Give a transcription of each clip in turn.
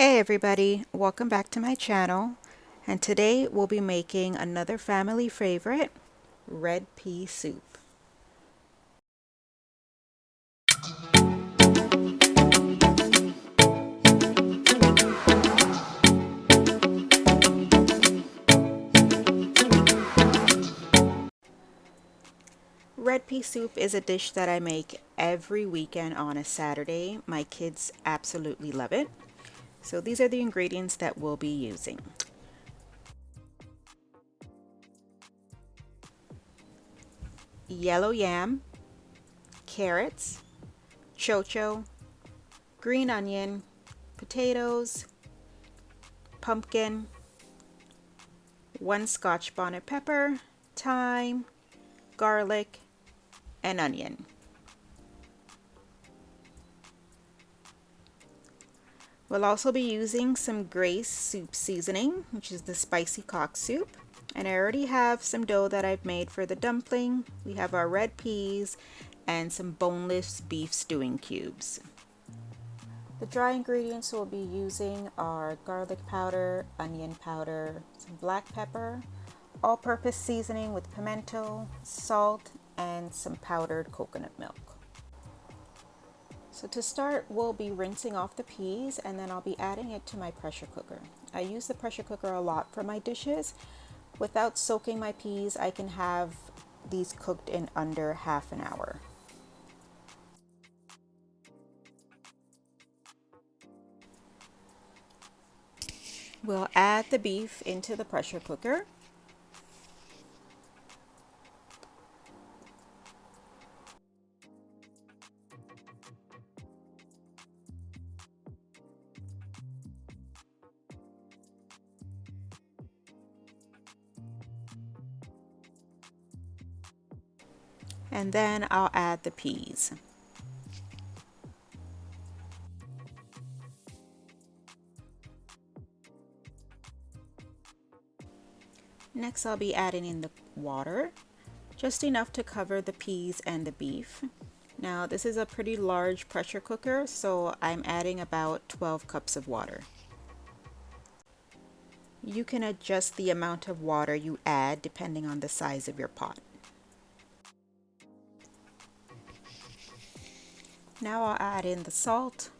Hey everybody, welcome back to my channel, and today we'll be making another family favorite, red pea soup. Red pea soup is a dish that I make every weekend on a Saturday. My kids absolutely love it. So these are the ingredients that we'll be using. Yellow yam, carrots, chocho, green onion, potatoes, pumpkin, 1 Scotch bonnet pepper, thyme, garlic, and onion. We'll also be using some Grace soup seasoning, which is the spicy cock soup. And I already have some dough that I've made for the dumpling. We have our red peas and some boneless beef stewing cubes. The dry ingredients we'll be using are garlic powder, onion powder, some black pepper, all-purpose seasoning with pimento, salt, and some powdered coconut milk. So to start, we'll be rinsing off the peas and then I'll be adding it to my pressure cooker. I use the pressure cooker a lot for my dishes. Without soaking my peas, I can have these cooked in under half an hour. We'll add the beef into the pressure cooker. And then I'll add the peas. Next, I'll be adding in the water, just enough to cover the peas and the beef. Now, this is a pretty large pressure cooker, so I'm adding about 12 cups of water. You can adjust the amount of water you add depending on the size of your pot. Now I'll add in the salt,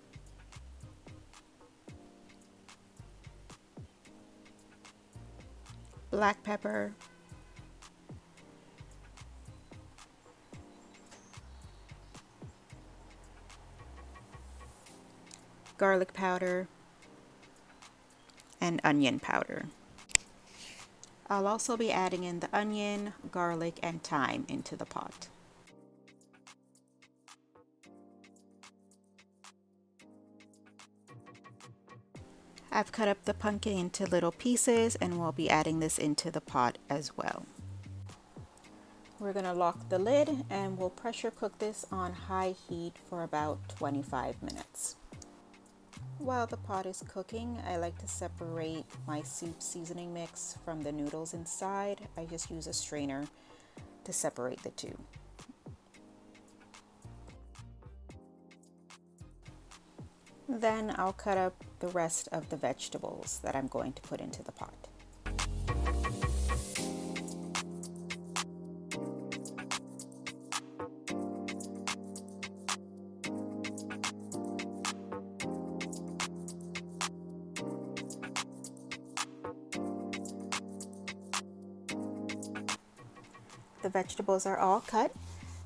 black pepper, garlic powder, and onion powder. I'll also be adding in the onion, garlic, and thyme into the pot. I've cut up the pumpkin into little pieces and we'll be adding this into the pot as well. We're going to lock the lid and we'll pressure cook this on high heat for about 25 minutes. While the pot is cooking, I like to separate my soup seasoning mix from the noodles inside. I just use a strainer to separate the two. Then I'll cut up the rest of the vegetables that I'm going to put into the pot. The vegetables are all cut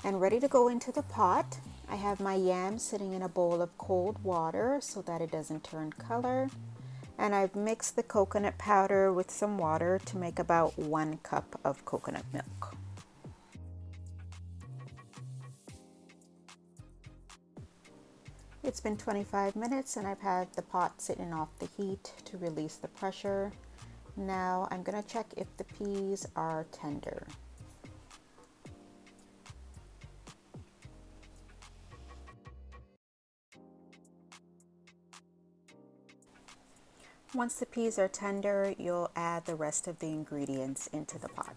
and ready to go into the pot. I have my yam sitting in a bowl of cold water so that it doesn't turn color. And I've mixed the coconut powder with some water to make about 1 cup of coconut milk. It's been 25 minutes and I've had the pot sitting off the heat to release the pressure. Now I'm going to check if the peas are tender. Once the peas are tender, you'll add the rest of the ingredients into the pot.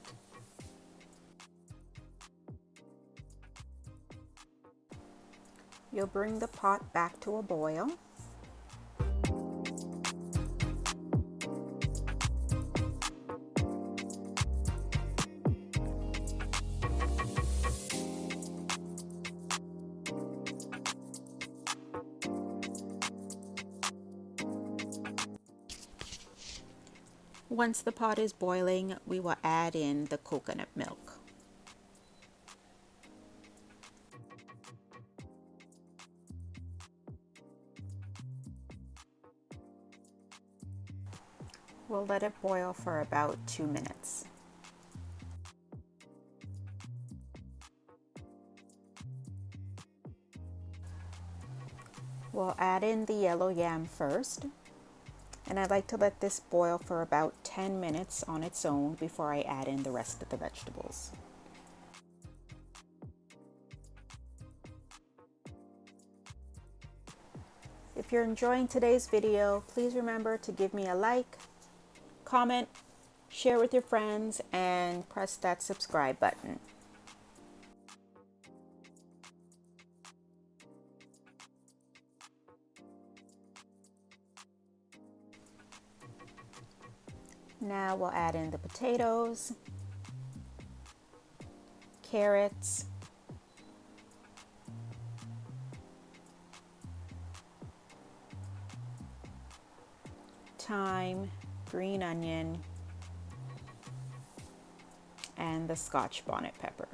You'll bring the pot back to a boil. Once the pot is boiling, we will add in the coconut milk. We'll let it boil for about 2 minutes. We'll add in the yellow yam first, and I like to let this boil for about 10 minutes on its own before I add in the rest of the vegetables. If you're enjoying today's video, please remember to give me a like, comment, share with your friends, and press that subscribe button. Now we'll add in the potatoes, carrots, thyme, green onion, and the Scotch bonnet pepper.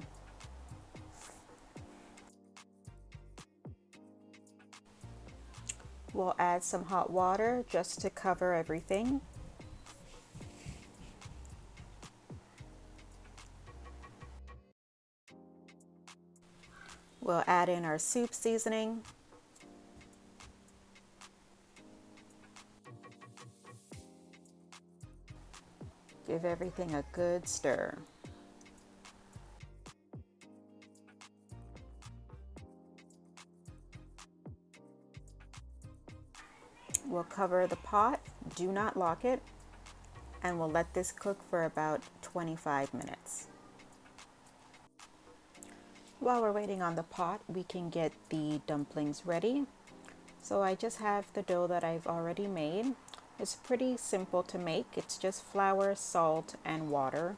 We'll add some hot water just to cover everything. We'll add in our soup seasoning. Give everything a good stir. We'll cover the pot, do not lock it, and we'll let this cook for about 25 minutes. While we're waiting on the pot, we can get the dumplings ready. So I just have the dough that I've already made. It's pretty simple to make. It's just flour, salt, and water.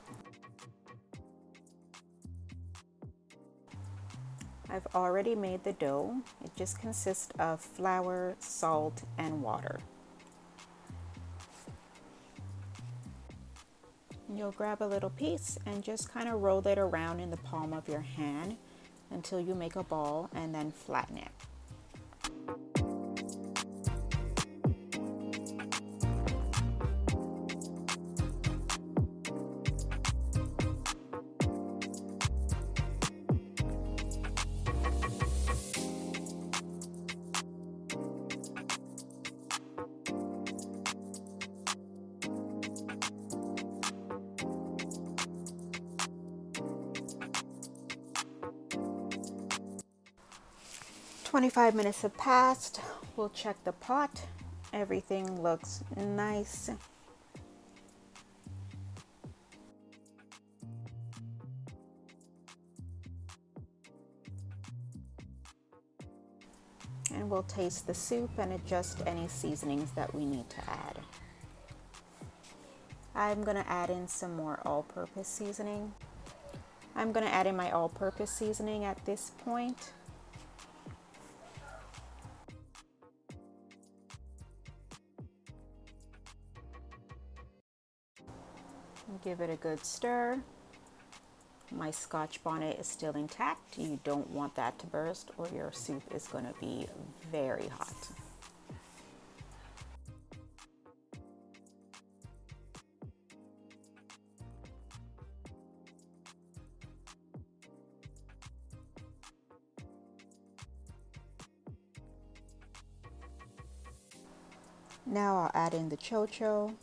I've already made the dough. It just consists of flour, salt, and water. You'll grab a little piece and just kind of roll it around in the palm of your hand until you make a ball, and then flatten it. "25 minutes have passed. We'll check the pot. Everything looks nice. And we'll taste the soup and adjust any seasonings that we need to add. I'm going to add in some more all-purpose seasoning. I'm going to add in my all-purpose seasoning at this point. Give it a good stir. My Scotch bonnet is still intact. You don't want that to burst or your soup is going to be very hot. Now I'll add in the chocho.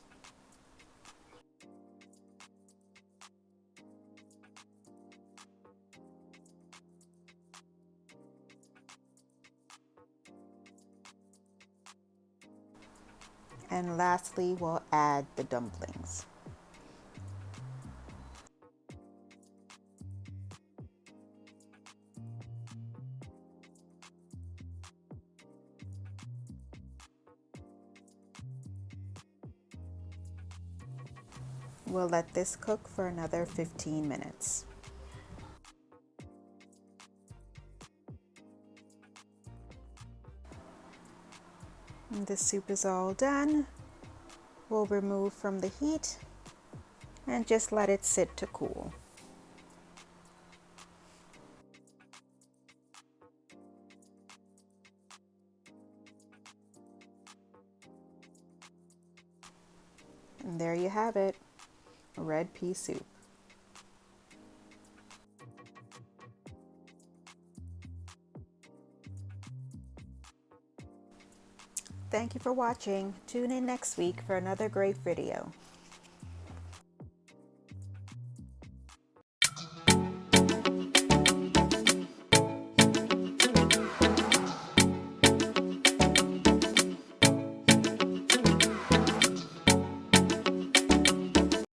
And lastly, we'll add the dumplings. We'll let this cook for another 15 minutes. And the soup is all done. we'll remove from the heat and just let it sit to cool. And there you have it, red pea soup. Thank you for watching. Tune in next week for another great video.